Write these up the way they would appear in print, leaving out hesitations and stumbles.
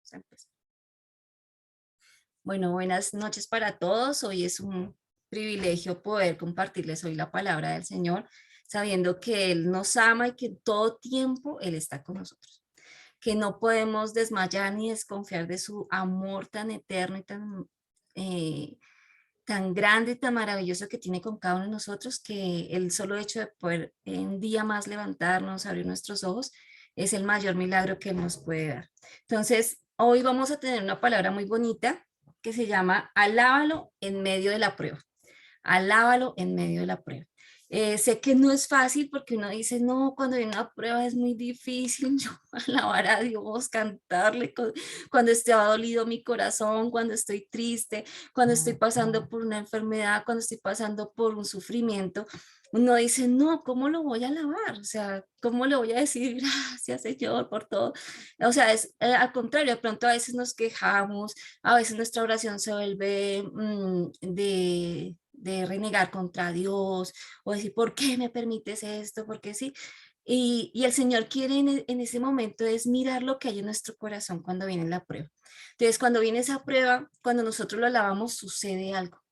Vamos a empezar. Bueno, buenas noches para todos. Hoy es un privilegio poder compartirles hoy la palabra del Señor, sabiendo que Él nos ama y que en todo tiempo Él está con nosotros, que no podemos desmayar ni desconfiar de su amor tan eterno y eh, tan grande y tan maravilloso que tiene con cada uno de nosotros, que el solo hecho de poder un día más levantarnos, abrir nuestros ojos, es el mayor milagro que Él nos puede dar. Entonces, hoy vamos a tener una palabra muy bonita que se llama alábalo en medio de la prueba. Alábalo en medio de la prueba. Sé que no es fácil porque uno dice, no, cuando viene una prueba es muy difícil yo alabar a Dios, cantarle, cuando esté dolido mi corazón, cuando estoy triste, cuando estoy pasando por una enfermedad, cuando estoy pasando por un sufrimiento. Uno dice, no, ¿cómo lo voy a alabar? O sea, ¿cómo le voy a decir gracias, Señor, por todo? O sea, es al contrario, de pronto a veces nos quejamos, a veces nuestra oración se vuelve de renegar contra Dios o decir, ¿por qué me permites esto? ¿Por qué sí? Y el Señor quiere en ese momento es mirar lo que hay en nuestro corazón cuando viene la prueba. Entonces, cuando viene esa prueba, cuando nosotros lo alabamos, sucede algo.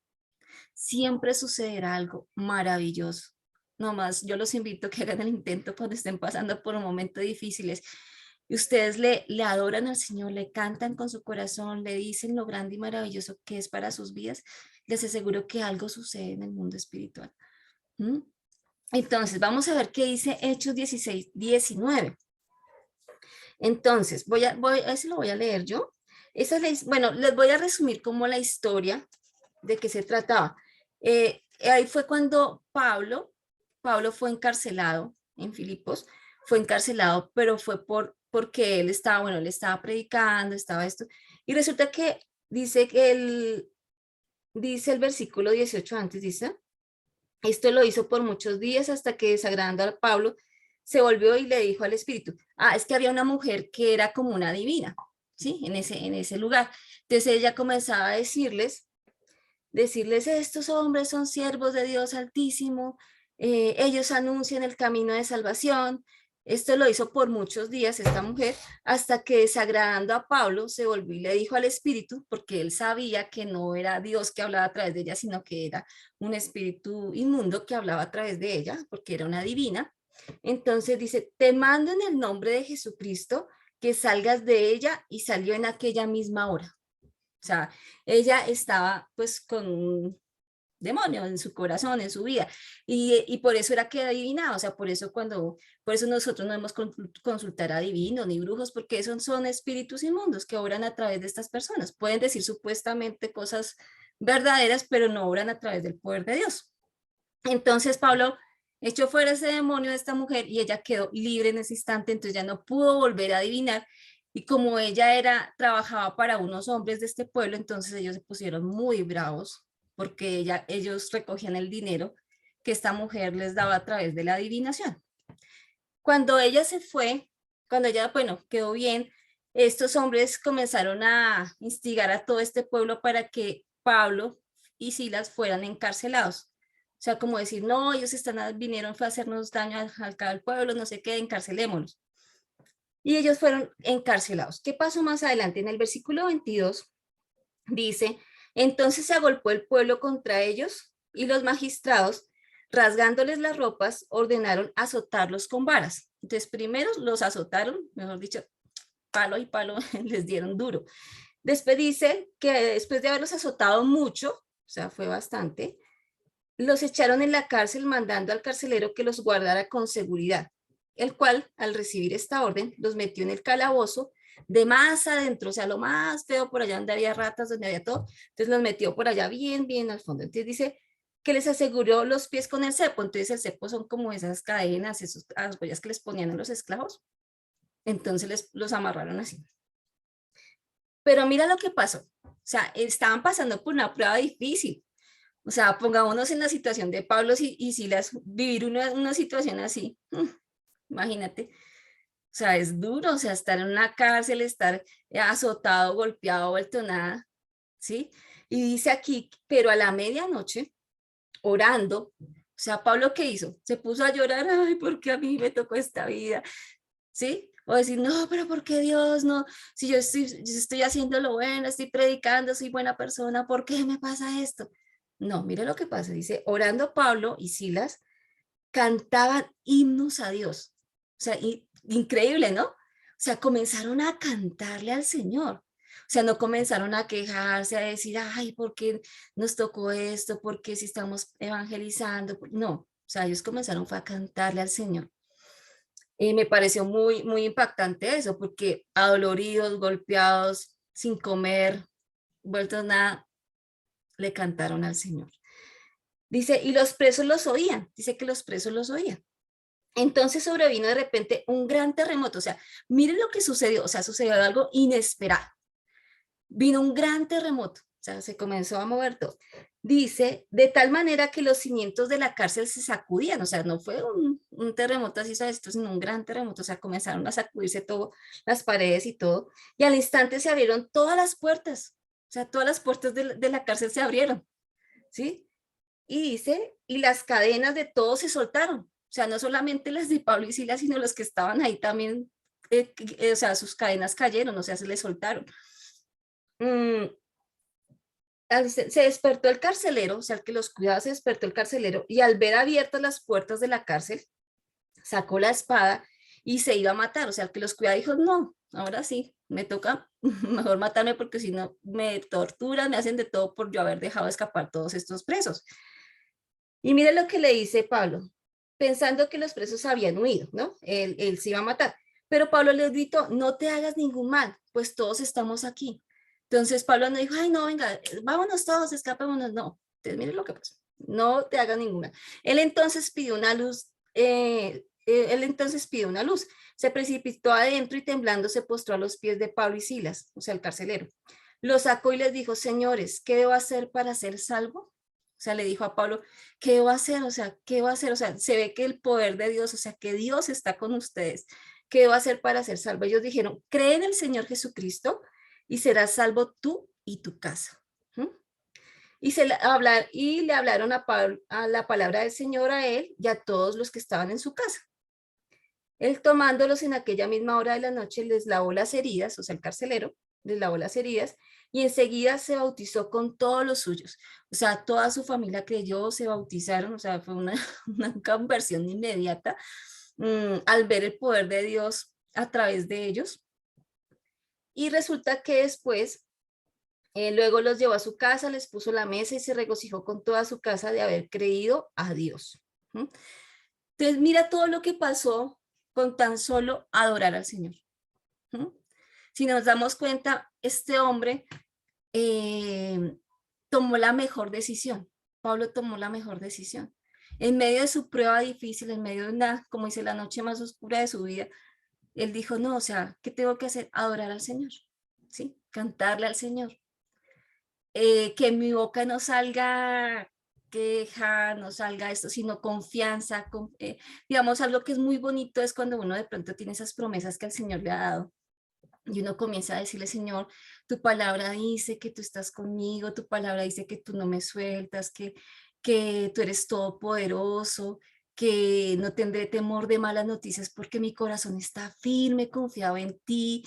Siempre sucederá algo maravilloso. No más, yo los invito a que hagan el intento cuando estén pasando por un momento difíciles y ustedes le adoran al Señor, le cantan con su corazón, le dicen lo grande y maravilloso que es para sus vidas, les aseguro que algo sucede en el mundo espiritual. ¿Mm? Entonces, vamos a ver qué dice Hechos 16:19. Entonces, ese lo voy a leer yo. Bueno, les voy a resumir como la historia de qué se trataba. Ahí fue cuando Pablo fue encarcelado en Filipos, fue encarcelado, pero fue porque él estaba, bueno, él estaba predicando, estaba esto, y resulta que dice el versículo 18 antes, dice, esto lo hizo por muchos días hasta que desagradando a Pablo, se volvió y le dijo al espíritu, es que había una mujer que era como una divina, ¿sí? En ese lugar. Entonces ella comenzaba a decirles, estos hombres son siervos de Dios Altísimo, ellos anuncian el camino de salvación. Esto lo hizo por muchos días esta mujer, hasta que desagradando a Pablo se volvió y le dijo al espíritu, porque él sabía que no era Dios que hablaba a través de ella, sino que era un espíritu inmundo que hablaba a través de ella, porque era una divina. Entonces dice, te mando en el nombre de Jesucristo que salgas de ella, y salió en aquella misma hora. O sea, ella estaba pues con un demonio en su corazón, en su vida, y por eso era que adivinaba, o sea, por eso nosotros no debemos consultar a divinos ni brujos, porque esos son espíritus inmundos que obran a través de estas personas. Pueden decir supuestamente cosas verdaderas, pero no obran a través del poder de Dios. Entonces Pablo echó fuera ese demonio de esta mujer y ella quedó libre en ese instante, entonces ya no pudo volver a adivinar. Y como ella trabajaba para unos hombres de este pueblo, entonces ellos se pusieron muy bravos porque ellos recogían el dinero que esta mujer les daba a través de la adivinación. Cuando ella se fue, cuando ella, bueno, quedó bien, estos hombres comenzaron a instigar a todo este pueblo para que Pablo y Silas fueran encarcelados. O sea, como decir, no, ellos vinieron a hacernos daño al pueblo, no sé qué, encarcelémoslos. Y ellos fueron encarcelados. ¿Qué pasó más adelante? En el versículo 22 dice, entonces se agolpó el pueblo contra ellos y los magistrados, rasgándoles las ropas, ordenaron azotarlos con varas. Entonces primero los azotaron, mejor dicho, palo y palo les dieron duro. Después dice que después de haberlos azotado mucho, o sea, fue bastante, los echaron en la cárcel mandando al carcelero que los guardara con seguridad, el cual, al recibir esta orden, los metió en el calabozo de más adentro, o sea, lo más feo, por allá donde había ratas, donde había todo, entonces los metió por allá bien, bien al fondo. Entonces dice que les aseguró los pies con el cepo, entonces el cepo son como esas cadenas, esas argollas que les ponían a los esclavos, entonces los amarraron así. Pero mira lo que pasó, o sea, estaban pasando por una prueba difícil. O sea, pongámonos en la situación de Pablo y Silas, vivir una situación así, imagínate. O sea, es duro, o sea, estar en una cárcel, estar azotado, golpeado, vuelto nada, ¿sí? Y dice aquí, pero a la medianoche, orando, o sea, Pablo, ¿qué hizo? Se puso a llorar, ay, ¿por qué a mí me tocó esta vida? ¿Sí? O decir, no, pero ¿por qué Dios no? Si yo estoy haciendo lo bueno, estoy predicando, soy buena persona, ¿por qué me pasa esto? No, mire lo que pasa, dice, orando Pablo y Silas cantaban himnos a Dios. O sea, increíble, ¿no? O sea, comenzaron a cantarle al Señor. O sea, no comenzaron a quejarse, a decir, ay, ¿por qué nos tocó esto? ¿Por qué si estamos evangelizando? No, o sea, ellos comenzaron fue a cantarle al Señor. Y me pareció muy, muy impactante eso, porque adoloridos, golpeados, sin comer, vueltos nada, le cantaron al Señor. Dice, y los presos los oían, dice que los presos los oían. Entonces sobrevino de repente un gran terremoto, o sea, miren lo que sucedió, o sea, sucedió algo inesperado. Vino un gran terremoto, o sea, se comenzó a mover todo. Dice, de tal manera que los cimientos de la cárcel se sacudían, o sea, no fue un terremoto así, ¿sabes? Esto, sino un gran terremoto, o sea, comenzaron a sacudirse todo, las paredes y todo, y al instante se abrieron todas las puertas, o sea, todas las puertas de la cárcel se abrieron, ¿sí? Y dice, y las cadenas de todos se soltaron, o sea, no solamente las de Pablo y Silas, sino los que estaban ahí también, o sea, sus cadenas cayeron, o sea, se les soltaron. Mm, se despertó el carcelero, o sea, el que los cuidaba se despertó el carcelero y al ver abiertas las puertas de la cárcel, sacó la espada y se iba a matar, o sea, el que los cuidaba dijo, no, ahora sí, me toca mejor matarme porque si no me torturan, me hacen de todo por yo haber dejado escapar todos estos presos. Y mire lo que le dice Pablo, pensando que los presos habían huido, ¿no? Él se iba a matar. Pero Pablo les gritó, no te hagas ningún mal, pues todos estamos aquí. Entonces Pablo no dijo, ay, no, venga, vámonos todos, escapémonos. No, entonces mire lo que pasó, no te hagas ningún mal. Él entonces pidió una luz, se precipitó adentro y temblando se postró a los pies de Pablo y Silas, o sea, el carcelero. Lo sacó y les dijo, señores, ¿qué debo hacer para ser salvo? O sea, le dijo a Pablo, ¿qué va a hacer? O sea, ¿qué va a hacer? O sea, se ve que el poder de Dios, o sea, que Dios está con ustedes. ¿Qué va a hacer para ser salvo? Ellos dijeron, cree en el Señor Jesucristo y serás salvo tú y tu casa. ¿Mm? Y le hablaron a, Pablo, a la palabra del Señor a él y a todos los que estaban en su casa. Él tomándolos en aquella misma hora de la noche les lavó las heridas, o sea, el carcelero les lavó las heridas y enseguida se bautizó con todos los suyos. O sea, toda su familia creyó, se bautizaron, o sea, fue una conversión inmediata al ver el poder de Dios a través de ellos. Y resulta que después, luego los llevó a su casa, les puso la mesa y se regocijó con toda su casa de haber creído a Dios. ¿Mm? Entonces, mira todo lo que pasó con tan solo adorar al Señor. ¿Mm? Si nos damos cuenta, este hombre eh, tomó la mejor decisión. Pablo tomó la mejor decisión. En medio de su prueba difícil, en medio de una, como dice, la noche más oscura de su vida, él dijo, no, o sea, ¿qué tengo que hacer? Adorar al Señor, ¿sí? Cantarle al Señor. Que en mi boca no salga queja, no salga esto, sino confianza. Digamos, algo que es muy bonito es cuando uno de pronto tiene esas promesas que el Señor le ha dado y uno comienza a decirle, Señor, tu palabra dice que tú estás conmigo, tu palabra dice que tú no me sueltas, que tú eres todopoderoso, que no tendré temor de malas noticias porque mi corazón está firme, confiado en ti.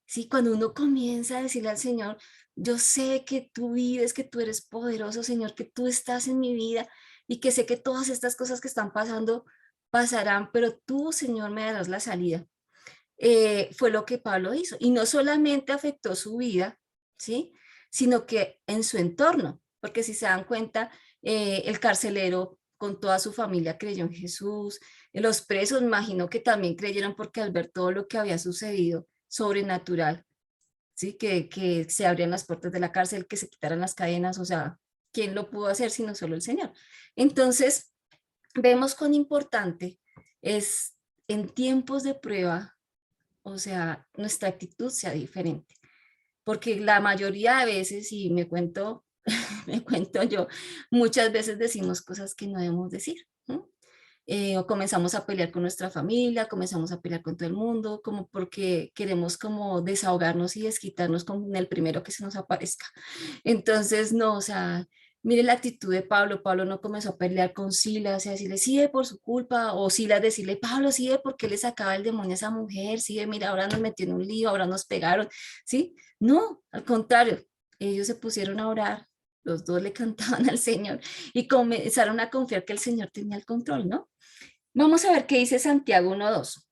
Sí, cuando uno comienza a decirle al Señor, yo sé que tú vives, que tú eres poderoso, Señor, que tú estás en mi vida y que sé que todas estas cosas que están pasando pasarán, pero tú, Señor, me darás la salida. Fue lo que Pablo hizo. Y no solamente afectó su vida, ¿sí? Sino que en su entorno, porque si se dan cuenta, el carcelero con toda su familia creyó en Jesús, los presos, imagino que también creyeron porque al ver todo lo que había sucedido, sobrenatural, ¿sí? Que se abrían las puertas de la cárcel, que se quitaran las cadenas, o sea, ¿quién lo pudo hacer sino solo el Señor? Entonces, vemos cuán importante es en tiempos de prueba, o sea, nuestra actitud sea diferente, porque la mayoría de veces, y me cuento, me cuento yo, muchas veces decimos cosas que no debemos decir, ¿no? O comenzamos a pelear con nuestra familia, comenzamos a pelear con todo el mundo, como porque queremos como desahogarnos y desquitarnos con el primero que se nos aparezca. Entonces, no, o sea, Mire la actitud de Pablo. Pablo no comenzó a pelear con Silas y a decirle, sí, por su culpa, o Silas decirle, Pablo, sí, ¿por qué le sacaba el demonio a esa mujer? Sí, mira, ahora nos metió en un lío, ahora nos pegaron, ¿sí? No, al contrario, ellos se pusieron a orar, los dos le cantaban al Señor y comenzaron a confiar que el Señor tenía el control, ¿no? Vamos a ver qué dice Santiago 1:2.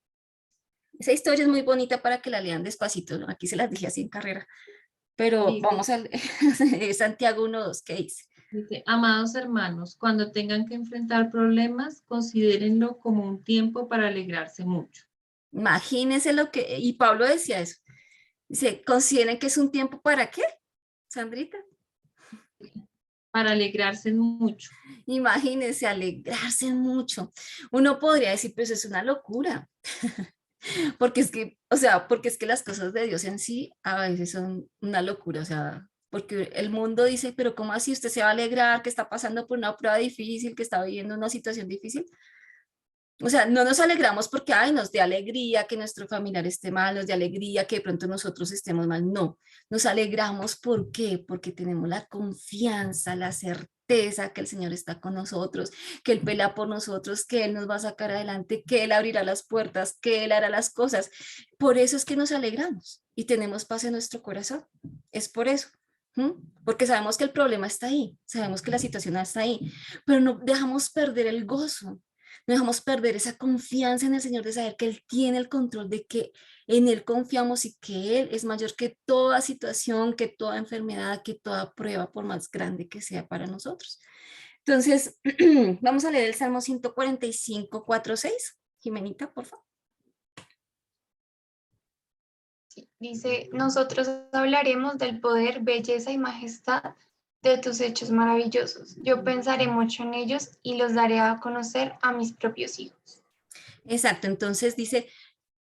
Esa historia es muy bonita para que la lean despacito, ¿no? Aquí se las dije así en carrera, pero Dice, vamos a Santiago 1:2, ¿qué dice? dice, amados hermanos, cuando tengan que enfrentar problemas, considérenlo como un tiempo para alegrarse mucho. Imagínense lo que, y Pablo decía eso, dice, consideren que es un tiempo para qué, Sandrita, Para alegrarse mucho. imagínense, alegrarse mucho. Uno podría decir, pues es una locura, porque es que, o sea, porque es que las cosas de Dios en sí a veces son una locura, o sea, porque el mundo dice, pero ¿cómo así usted se va a alegrar que está pasando por una prueba difícil, que está viviendo una situación difícil? O sea, no nos alegramos porque, ay, nos dé alegría que nuestro familiar esté mal, nos dé alegría que de pronto nosotros estemos mal. No, nos alegramos ¿por qué? Porque tenemos la confianza, la certeza que el Señor está con nosotros, que Él pelea por nosotros, que Él nos va a sacar adelante, que Él abrirá las puertas, que Él hará las cosas. Por eso es que nos alegramos y tenemos paz en nuestro corazón. Es por eso. ¿Mm? Porque sabemos que el problema está ahí, sabemos que la situación está ahí, pero no dejamos perder el gozo, no dejamos perder esa confianza en el Señor de saber que Él tiene el control, de que en Él confiamos y que Él es mayor que toda situación, que toda enfermedad, que toda prueba, por más grande que sea para nosotros. Entonces, vamos a leer el Salmo 145, 4, 6. Jimenita, por favor. Sí, dice, nosotros hablaremos del poder, belleza y majestad de tus hechos maravillosos. Yo pensaré mucho en ellos y los daré a conocer a mis propios hijos. Exacto, entonces dice,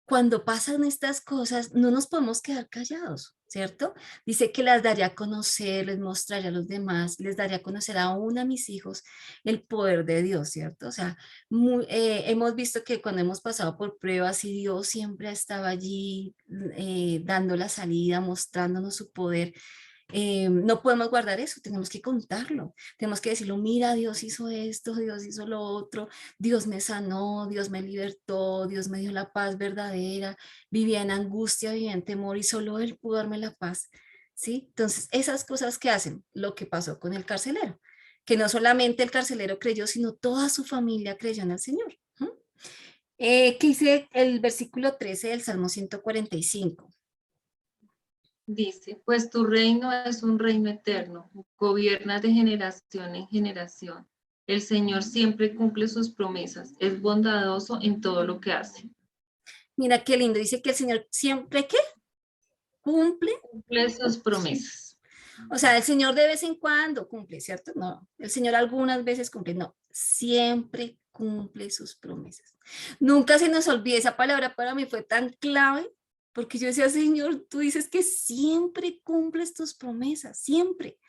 cuando pasan estas cosas, no nos podemos quedar callados, ¿cierto? Dice que las daría a conocer, les mostraría a los demás, les daría a conocer aún a mis hijos el poder de Dios, ¿cierto? O sea, hemos visto que cuando hemos pasado por pruebas y Dios siempre estaba allí dando la salida, mostrándonos su poder. No podemos guardar eso, tenemos que contarlo, tenemos que decirlo, mira, Dios hizo esto, Dios hizo lo otro, Dios me sanó, Dios me libertó, Dios me dio la paz verdadera, vivía en angustia, vivía en temor y solo Él pudo darme la paz, ¿sí? Entonces, esas cosas que hacen, lo que pasó con el carcelero, que no solamente el carcelero creyó, sino toda su familia creyó en el Señor. ¿Mm? ¿Qué dice el versículo 13 del Salmo 145? Dice, pues tu reino es un reino eterno, gobiernas de generación en generación. El Señor siempre cumple sus promesas, es bondadoso en todo lo que hace. Mira qué lindo, dice que el Señor siempre, ¿qué? Cumple. Cumple sus promesas. O sea, el Señor de vez en cuando cumple, ¿cierto? No, el Señor algunas veces cumple, no, siempre cumple sus promesas. Nunca se nos olvide, esa palabra para mí fue tan clave, porque yo decía, Señor, tú dices que siempre cumples tus promesas, siempre,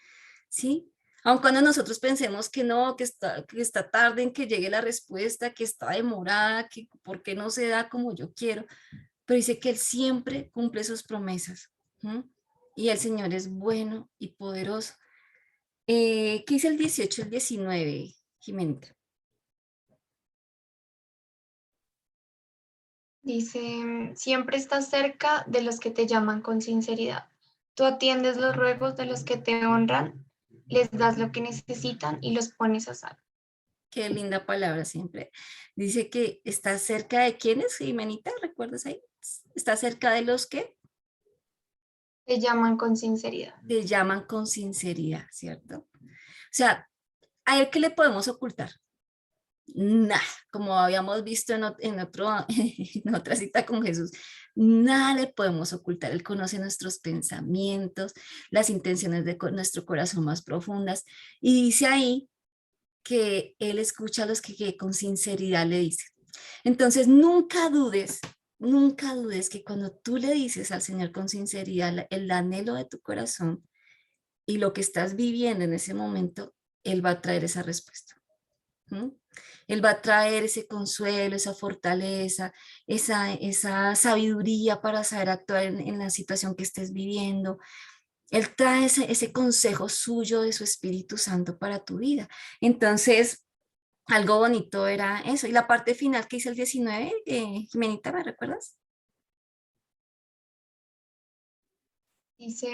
¿sí? Aun cuando nosotros pensemos que no, que está tarde en que llegue la respuesta, que está demorada, que por qué no se da como yo quiero, pero dice que Él siempre cumple sus promesas. ¿Mm? Y el Señor es bueno y poderoso. ¿Qué dice el 18, el 19, Jimenita? Dice, siempre estás cerca de los que te llaman con sinceridad. Tú atiendes los ruegos de los que te honran, les das lo que necesitan y los pones a salvo. Qué linda palabra siempre. Dice que está cerca de quiénes, Jimenita, ¿recuerdas ahí? Está cerca de los que Te llaman con sinceridad. te llaman con sinceridad, ¿cierto? O sea, ¿a él qué le podemos ocultar? Nada, como habíamos visto en otra cita con Jesús, nada le podemos ocultar. Él conoce nuestros pensamientos, las intenciones de nuestro corazón más profundas. Y dice ahí que Él escucha a los que con sinceridad le dicen. Entonces, nunca dudes que cuando tú le dices al Señor con sinceridad el anhelo de tu corazón y lo que estás viviendo en ese momento, Él va a traer esa respuesta. ¿Mm? Él va a traer ese consuelo, esa fortaleza, esa sabiduría para saber actuar en la situación que estés viviendo. Él trae ese consejo suyo de su Espíritu Santo para tu vida. Entonces, algo bonito era eso. Y la parte final que hice el 19, Jimenita, ¿me recuerdas? Dice,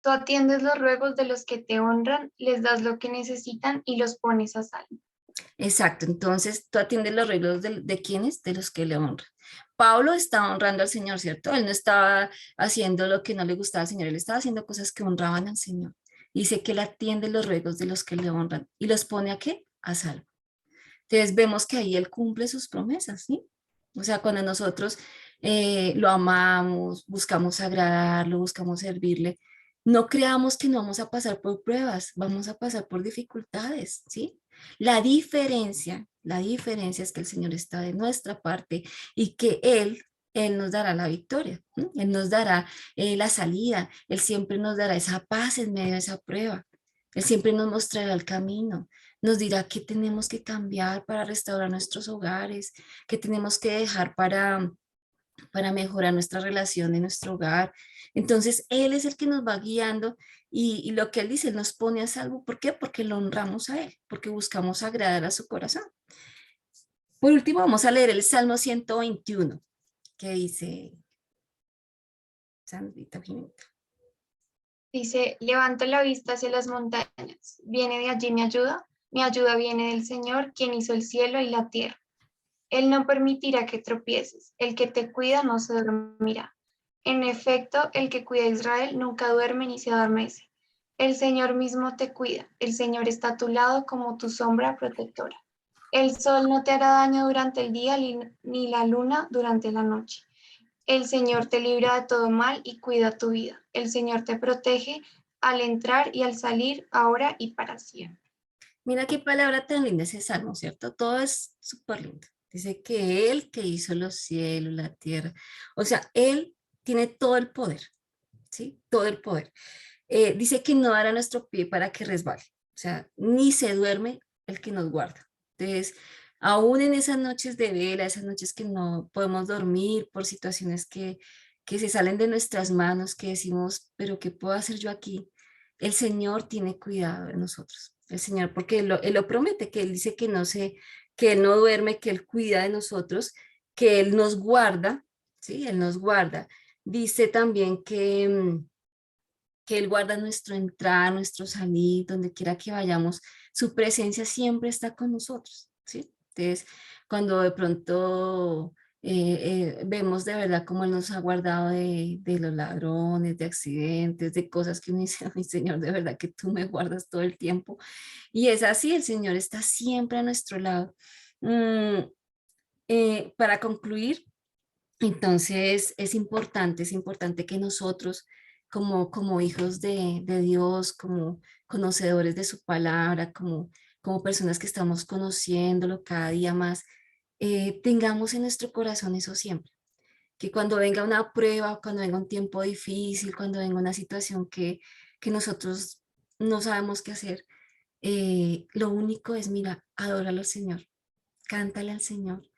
tú atiendes los ruegos de los que te honran, les das lo que necesitan y los pones a salvo. Exacto, entonces tú atiendes los arreglos de quiénes, de los que le honran. Pablo estaba honrando al Señor, ¿cierto? Él no estaba haciendo lo que no le gustaba al Señor, él estaba haciendo cosas que honraban al Señor. Dice que él atiende los ruegos de los que le honran y los pone ¿a qué? A salvo. Entonces vemos que ahí él cumple sus promesas, ¿sí? O sea, cuando nosotros lo amamos, buscamos agradarlo, buscamos servirle, no creamos que no vamos a pasar por pruebas, vamos a pasar por dificultades, ¿sí? La diferencia es que el Señor está de nuestra parte y que Él nos dará la victoria, ¿sí? Él nos dará la salida, Él siempre nos dará esa paz en medio de esa prueba, Él siempre nos mostrará el camino, nos dirá qué tenemos que cambiar para restaurar nuestros hogares, qué tenemos que dejar para mejorar nuestra relación en nuestro hogar. Entonces, Él es el que nos va guiando y lo que Él dice, Él nos pone a salvo. ¿Por qué? Porque lo honramos a Él, porque buscamos agradar a su corazón. Por último, vamos a leer el Salmo 121, que dice, Sandrita Jiménez. Dice, levanto la vista hacia las montañas. ¿Viene de allí mi ayuda? Mi ayuda viene del Señor, quien hizo el cielo y la tierra. Él no permitirá que tropieces. El que te cuida no se dormirá. En efecto, el que cuida a Israel nunca duerme ni se adormece. El Señor mismo te cuida. El Señor está a tu lado como tu sombra protectora. El sol no te hará daño durante el día ni la luna durante la noche. El Señor te libra de todo mal y cuida tu vida. El Señor te protege al entrar y al salir, ahora y para siempre. Mira qué palabra tan linda ese salmo, ¿cierto? Todo es súper lindo. Dice que Él que hizo los cielos, la tierra. O sea, Él tiene todo el poder, ¿sí? Todo el poder. Dice que no dará nuestro pie para que resbale. O sea, ni se duerme el que nos guarda. Entonces, aún en esas noches de vela, esas noches que no podemos dormir por situaciones que se salen de nuestras manos, que decimos, pero ¿qué puedo hacer yo aquí? El Señor tiene cuidado de nosotros. El Señor, porque Él lo promete, que Él dice que Él no duerme, que Él cuida de nosotros, que Él nos guarda, ¿sí? Él nos guarda. Dice también que Él guarda nuestro entrar, nuestro salir, donde quiera que vayamos, su presencia siempre está con nosotros, ¿sí? Entonces, cuando de pronto vemos de verdad cómo Él nos ha guardado de los ladrones, de accidentes, de cosas que uno dice, mi Señor, de verdad que tú me guardas todo el tiempo. Y es así, el Señor está siempre a nuestro lado. Mm, para concluir, entonces es importante que nosotros, como hijos de Dios, como conocedores de su palabra, como personas que estamos conociéndolo cada día más, tengamos en nuestro corazón eso siempre. Que cuando venga una prueba, cuando venga un tiempo difícil, cuando venga una situación que nosotros no sabemos qué hacer, lo único es, mira, adóralo al Señor, cántale al Señor,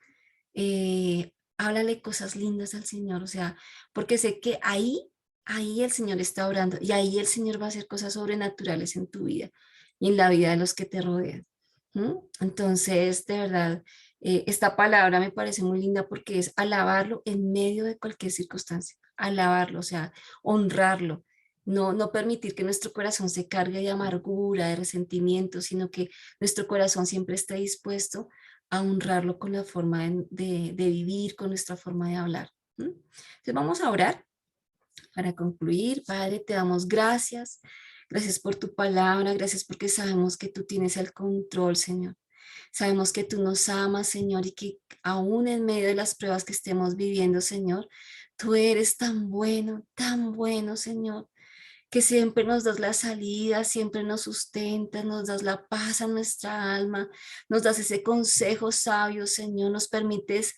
háblale cosas lindas al Señor, o sea, porque sé que ahí el Señor está orando y ahí el Señor va a hacer cosas sobrenaturales en tu vida y en la vida de los que te rodean. ¿Mm? Entonces, de verdad, esta palabra me parece muy linda porque es alabarlo en medio de cualquier circunstancia, alabarlo, o sea, honrarlo. No permitir que nuestro corazón se cargue de amargura, de resentimiento, sino que nuestro corazón siempre esté dispuesto a honrarlo con la forma de vivir, con nuestra forma de hablar. ¿Mm? Entonces vamos a orar para concluir. Padre, te damos gracias. Gracias por tu palabra, gracias porque sabemos que tú tienes el control, Señor. Sabemos que tú nos amas, Señor, y que aún en medio de las pruebas que estemos viviendo, Señor, tú eres tan bueno, Señor, que siempre nos das la salida, siempre nos sustentas, nos das la paz a nuestra alma, nos das ese consejo sabio, Señor, nos permites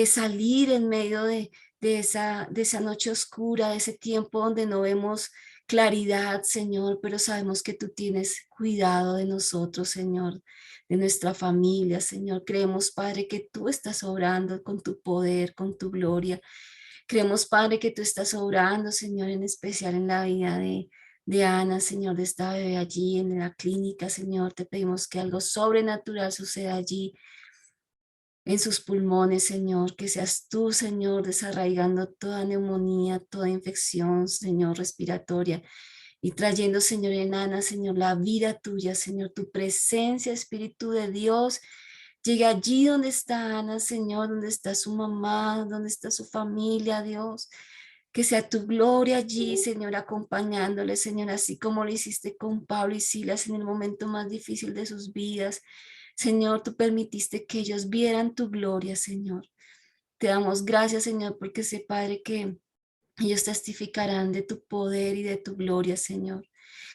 salir en medio de esa noche oscura, de ese tiempo donde no vemos claridad, Señor, pero sabemos que tú tienes cuidado de nosotros, Señor, de nuestra familia, Señor. Creemos, Padre, que tú estás obrando con tu poder, con tu gloria. Creemos, Padre, que tú estás obrando, Señor, en especial en la vida de Ana, Señor, de esta bebé allí en la clínica, Señor. Te pedimos que algo sobrenatural suceda allí en sus pulmones, Señor, que seas tú, Señor, desarraigando toda neumonía, toda infección, Señor, respiratoria, y trayendo, Señor, en Ana, Señor, la vida tuya, Señor, tu presencia, Espíritu de Dios, llegue allí donde está Ana, Señor, donde está su mamá, donde está su familia, Dios. Que sea tu gloria allí, Señor, acompañándole, Señor, así como lo hiciste con Pablo y Silas en el momento más difícil de sus vidas. Señor, tú permitiste que ellos vieran tu gloria, Señor. Te damos gracias, Señor, porque sé, Padre, que ellos testificarán de tu poder y de tu gloria, Señor.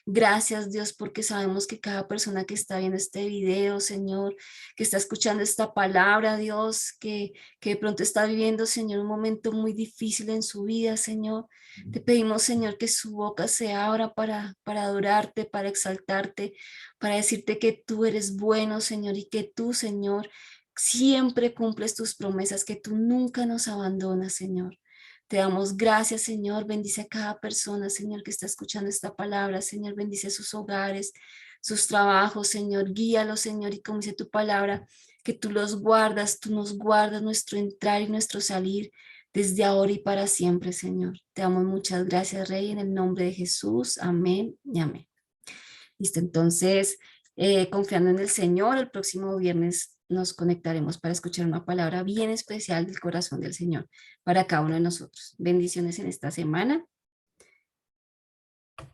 Gracias, Dios, porque sabemos que cada persona que está viendo este video, Señor, que está escuchando esta palabra, Dios, que de pronto está viviendo, Señor, un momento muy difícil en su vida, Señor. Te pedimos, Señor, que su boca se abra para adorarte, para exaltarte, para decirte que tú eres bueno, Señor, y que tú, Señor, siempre cumples tus promesas, que tú nunca nos abandonas, Señor. Te damos gracias, Señor. Bendice a cada persona, Señor, que está escuchando esta palabra. Señor, bendice sus hogares, sus trabajos, Señor. Guíalos, Señor, y como dice tu palabra, que tú los guardas, tú nos guardas nuestro entrar y nuestro salir desde ahora y para siempre, Señor. Te damos muchas gracias, Rey, en el nombre de Jesús. Amén y amén. Listo, entonces, confiando en el Señor, el próximo viernes nos conectaremos para escuchar una palabra bien especial del corazón del Señor para cada uno de nosotros. Bendiciones en esta semana